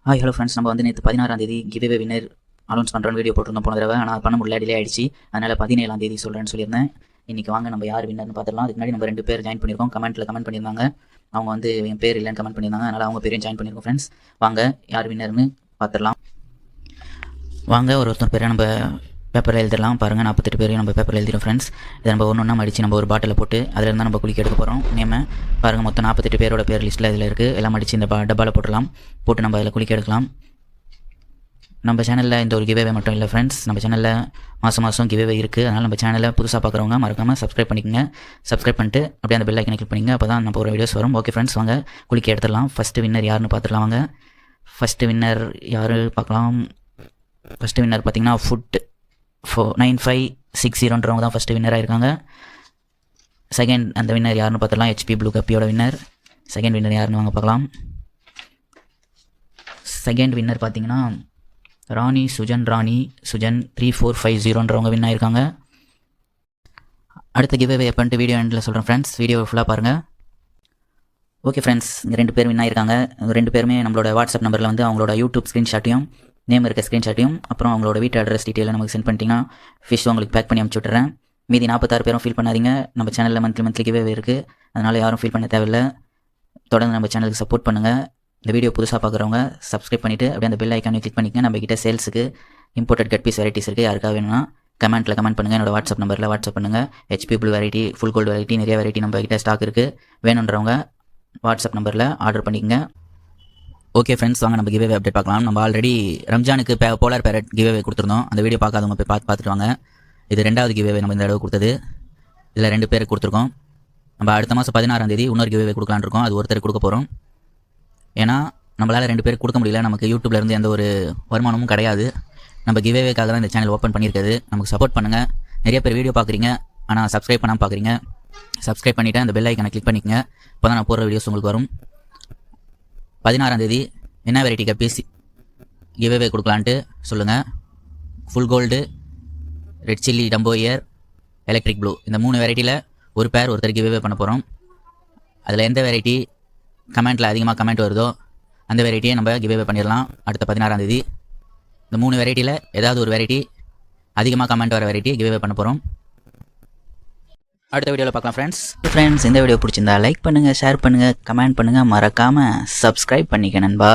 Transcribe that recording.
Hello friends, நம்ம வந்து நேற்று 16ஆம் தேதி கிவ்அவே வின்னர் அனௌன்ஸ் பண்ணுறோன்னு வீடியோ போட்டிருந்தோம் போன தடவை. ஆனால் பண்ண முடியல, டிலே ஆயிடுச்சு. அதனால் 17ஆம் தேதி சொல்கிறேன்னு சொல்லியிருந்தேன். இன்றைக்கி வாங்க நம்ம யார் வின்னர்னு பார்த்துடலாம். அதுக்கு முன்னாடி நம்ம 2 பேர் ஜாயின் பண்ணியிருக்கோம். கமெண்ட் பண்ணியிருந்தாங்க. அவங்க வந்து என் பேர் இல்லைன்னு கமெண்ட் பண்ணியிருந்தாங்க. அதனால் அவங்க பேரையும் ஜாயின் பண்ணியிருக்கோம். ஃப்ரெண்ட்ஸ் வாங்க யார் வின்னர்னு பார்த்துடலாம். வாங்க ஒருத்தர் பேரை நம்ம பேப்பரில் எழுதிடலாம். பாருங்கள், 48 பேரையும் நம்ம பேப்பரில் எழுதிடும். ஃப்ரெண்ட்ஸ் இதை நம்ம ஒன்று அடித்து நம்ம ஒரு பாட்டில் போட்டு அதில் இருந்தால் நம்ம குளிக்க எடுக்க போகிறோம். நேமை பாருங்கள், மொத்தம் 48 பேரோட பேர் லிஸ்ட்டில் இதில் இருக்குது. எல்லாம் அடித்து இந்த டப்பாவில் போட்டுடலாம். போட்டு நம்ம அதில் குளிக்க எடுக்கலாம். நம்ம சேனலில் இந்த ஒரு கிவ்அவே மட்டும் இல்லை ஃப்ரெண்ட்ஸ், நம்ம சேனலில் மாதம் கிவ்அவே இருக்குது. அதனால் நம்ம சேனலில் புதுசாக பார்க்குறவங்க மறக்காமல் சப்ஸ்கிரைப் பண்ணிக்கோங்க. சப்ஸ்கிரைப் பண்ணிட்டு அப்படியே அந்த பெல் ஐக்கனை கிளிக் பண்ணிங்க. அப்போ தான் நம்ம ஒரு வீடியோஸ் வரும். ஓகே ஃப்ரெண்ட்ஸ், வாங்க குளிக்க எடுத்துடலாம். ஃபஸ்ட்டு வின்னர் யாருன்னு பார்த்துடலாம். வாங்க ஃபஸ்ட்டு வின்னர் யார் பார்க்கலாம். ஃபஸ்ட்டு வின்னர் பார்த்தீங்கன்னா ஃபுட் 9560ன்றவங்க தான் ஃபஸ்ட்டு வின்னராக இருக்காங்க. செகண்ட் அந்த வின்னர் யாருன்னு பார்த்துடலாம். HP ப்ளூ கப்பியோட வின்னர். செகண்ட் வின்னர் யாருன்னு வாங்க பார்க்கலாம். செகண்ட் வின்னர் பார்த்தீங்கன்னா சுஜன் 3450ன்றவங்க வின் ஆயிருக்காங்க. அடுத்த கிவ்அவே எப்பன்ட்டு வீடியோ எண்டில் சொல்கிறேன் ஃப்ரெண்ட்ஸ். வீடியோ ஃபுல்லாக பாருங்கள். ஓகே ஃப்ரெண்ட்ஸ், இங்கே 2 பேர் வின் ஆயிருக்காங்க. 2 பேருமே நம்மளோட வாட்ஸ்அப் நம்பரில் வந்து அவங்களோட யூடியூப் ஸ்க்ரீன்ஷாட்டையும் நேம் இருக்க ஸ்க்ரீன்ஷாட்டையும் அப்புறம் அவங்களோட வீட்டு அட்ரஸ் டீட்டெயிலை நமக்கு சென்ட் பண்ணிட்டீங்கன்னா ஃபிஷ் உங்களுக்கு பேக் பண்ணி அனுப்பிச்சி விட்டுறேன். மீதி 46 பேரும் ஃபீல் பண்ணாதீங்க. நம்ம சேனலில் மந்த்லி கிவ்அவே இருக்குது. அதனால் யாரும் ஃபீல் பண்ண தேவையில்லை. தொடர்ந்து நம்ம சேனலுக்கு சப்போர்ட் பண்ணுங்கள். இந்த வீடியோ புதுசாக பார்க்குறவங்க சப்ஸ்கிரைப் பண்ணிவிட்டு அப்படியே அந்த பெல் ஐக்கானை கிளிக் பண்ணிக்கங்க. நம்மக்கிட்ட சேல்ஸுக்கு இம்போர்ட்டட் கட் பீஸ் வெரைட்டிஸ் இருக்குது. யாருக்காக வேணும்னா கமெண்ட் பண்ணுங்கள். என்னோட வாட்ஸ்அப் நம்பரில் வாட்ஸ்அப் பண்ணுங்கள். HP blue variety, full gold variety, நிறைய வெரைட்டி நம்ம கிட்ட ஸ்டாக் இருக்குது. வேணுன்றவங்க வாட்ஸ்அப் நம்பரில் ஆர்டர் பண்ணிக்கங்க. ஓகே ஃப்ரெண்ட்ஸ், வாங்க நம்ம கிவ்அவே அப்டேட் பார்க்கலாம். நம்ம ஆல்ரெடி ரம்ஜானுக்கு போலார் பேரட் கிவ்அவே கொடுத்துருந்தோம். அந்த வீடியோ பார்க்காதவங்க போய் பார்த்துட்டு வாங்க. இது 2வது கிவ்அவே நம்ம இந்த தடவை கொடுத்தது. இதில் 2 பேருக்கு கொடுத்துருக்கோம். நம்ம அடுத்த மாதம் 16ஆம் தேதி இன்னொரு கிவ்அவே கொடுக்கலான்னு இருக்கோம். அது ஒருத்தருக்கு கொடுக்க போகிறோம். ஏன்னா நம்மளால் 2 பேருக்கு கொடுக்க முடியல. நமக்கு யூடியூப்லேருந்து எந்த ஒரு வருமானமும் கிடையாது. நம்ம கிவ்அவேக்காக தான் இந்த சேனல் ஓப்பன் பண்ணியிருக்குது. நமக்கு சப்போர்ட் பண்ணுங்கள். நிறைய பேர் வீடியோ பார்க்குறீங்க, ஆனால் சப்ஸ்கிரைப் பண்ணாமல் பார்க்குறீங்க. சப்ஸ்கிரைப் பண்ணிவிட்டு அந்த பெல் ஐக்கனை கிளிக் பண்ணிக்கங்க. இப்போ தான் நான் போடுற வீடியோஸ் உங்களுக்கு வரும். 16ஆம் தேதி என்ன வெரைட்டி கப்பீஸ் கிவ்அவே கொடுக்கலான்ட்டு சொல்லுங்கள். Full gold, red chilli dumbo ear, electric blue, இந்த 3 வெரைட்டியில் ஒரு பேர் ஒருத்தர் கிவ்அவே பண்ண போகிறோம். அதில் எந்த வெரைட்டி கமெண்ட்டில் அதிகமாக கமெண்ட் வருதோ அந்த வெரைட்டியை நம்ம கிவ்அவே பண்ணிடலாம். அடுத்த 16ஆம் தேதி இந்த 3 வெரைட்டியில் ஏதாவது ஒரு வெரைட்டி அதிகமாக கமெண்ட் வர வெரைட்டி கிவ்அவே பண்ண போகிறோம். அடுத்த வீடியோவில் பார்க்கலாம் ஃப்ரெண்ட்ஸ். இந்த வீடியோ பிடிச்சிருந்தா லைக் பண்ணுங்கள், ஷேர் பண்ணுங்கள், கமெண்ட் பண்ணுங்கள். மறக்காமல் சப்ஸ்கிரைப் பண்ணிக்க நண்பா.